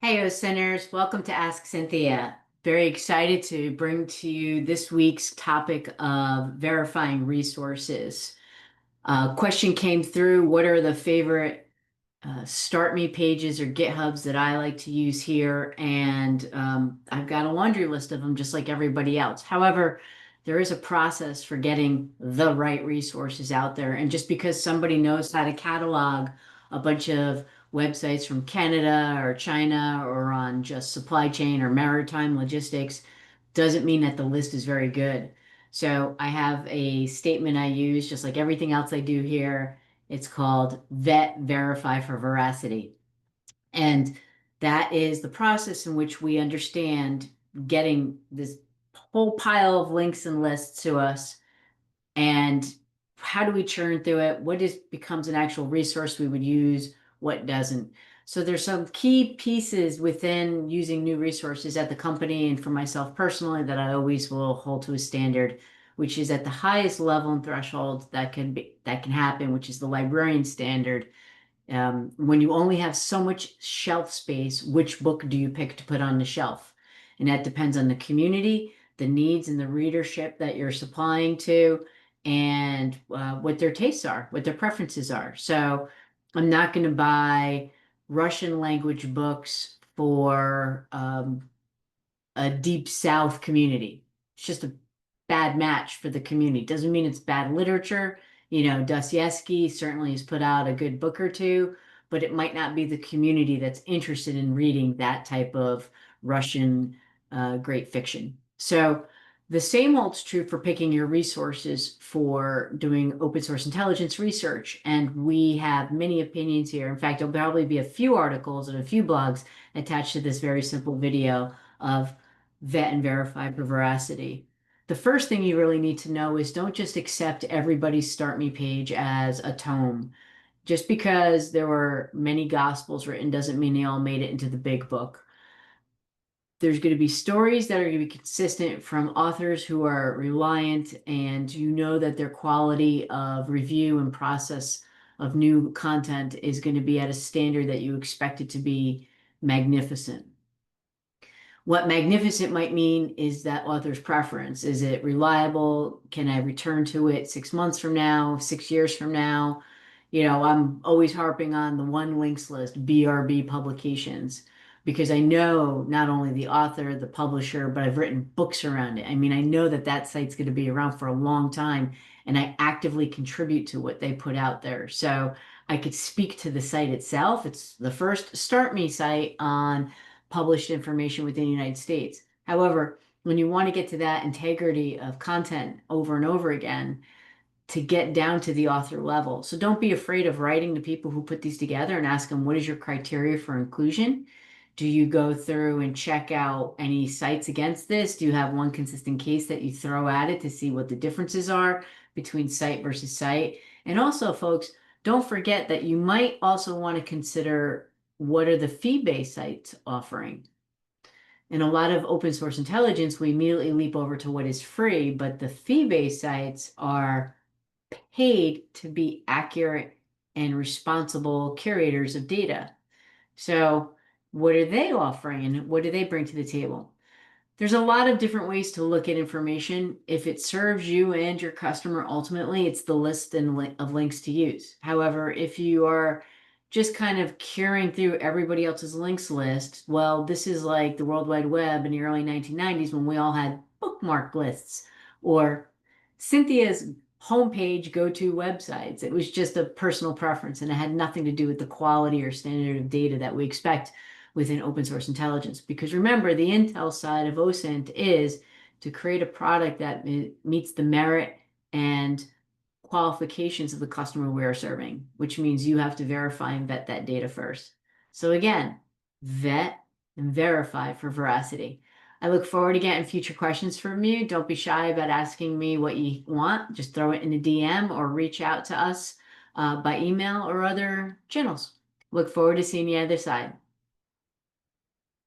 Hey, OSINTers, welcome to Ask Cynthia. Very excited to bring to you this week's topic of verifying resources. Question came through, what are the favorite Start Me pages or GitHubs that I like to use here? And I've got a laundry list of them just like everybody else. However, there is a process for getting the right resources out there. And just because somebody knows how to catalog a bunch of websites from Canada or China or on just supply chain or maritime logistics doesn't mean that the list is very good. So I have a statement I use, just like everything else I do here. It's called vet verify for veracity. And that is the process in which we understand getting this whole pile of links and lists to us, and how do we churn through it? What is becomes an actual resource we would use, what doesn't? So there's some key pieces within using new resources at the company and for myself personally that I always will hold to a standard, which is at the highest level and threshold that can happen, which is the librarian standard. When you only have so much shelf space, which book do you pick to put on the shelf? And that depends on the community, the needs and the readership that you're supplying to, and what their tastes are, what their preferences are. So I'm not going to buy Russian language books for a deep South community. It's just a bad match for the community. Doesn't mean it's bad literature. Dostoevsky certainly has put out a good book or two, but it might not be the community that's interested in reading that type of Russian great fiction. So the same holds true for picking your resources for doing open source intelligence research. And we have many opinions here. In fact, there'll probably be a few articles and a few blogs attached to this very simple video of vet and verify for veracity. The first thing you really need to know is don't just accept everybody's Start Me page as a tome. Just because there were many gospels written doesn't mean they all made it into the big book. There's going to be stories that are going to be consistent from authors who are reliant, and you know that their quality of review and process of new content is going to be at a standard that you expect it to be magnificent. What magnificent might mean is that author's preference. Is it reliable? Can I return to it 6 months from now, 6 years from now? I'm always harping on the one links list, BRB publications, because I know not only the author, the publisher, but I've written books around it. I mean, I know that that site's going to be around for a long time, and I actively contribute to what they put out there. So I could speak to the site itself. It's the first Start Me site on published information within the United States. However, when you want to get to that integrity of content over and over again, to get down to the author level. So don't be afraid of writing to people who put these together and ask them, what is your criteria for inclusion? Do you go through and check out any sites against this? Do you have one consistent case that you throw at it to see what the differences are between site versus site? And also, folks, don't forget that you might also want to consider, what are the fee-based sites offering? In a lot of open source intelligence, we immediately leap over to what is free, but the fee-based sites are paid to be accurate and responsible curators of data. So what are they offering and what do they bring to the table? There's a lot of different ways to look at information. If it serves you and your customer, ultimately, it's the list of links to use. However, if you are just kind of curing through everybody else's links list, well, this is like the World Wide Web in the early 1990s when we all had bookmark lists or Cynthia's homepage go-to websites. It was just a personal preference, and it had nothing to do with the quality or standard of data that we expect within open source intelligence. Because remember, the Intel side of OSINT is to create a product that meets the merit and qualifications of the customer we are serving, which means you have to verify and vet that data first. So again, vet and verify for veracity. I look forward to getting future questions from you. Don't be shy about asking me what you want. Just throw it in a DM or reach out to us by email or other channels. Look forward to seeing you on the other side.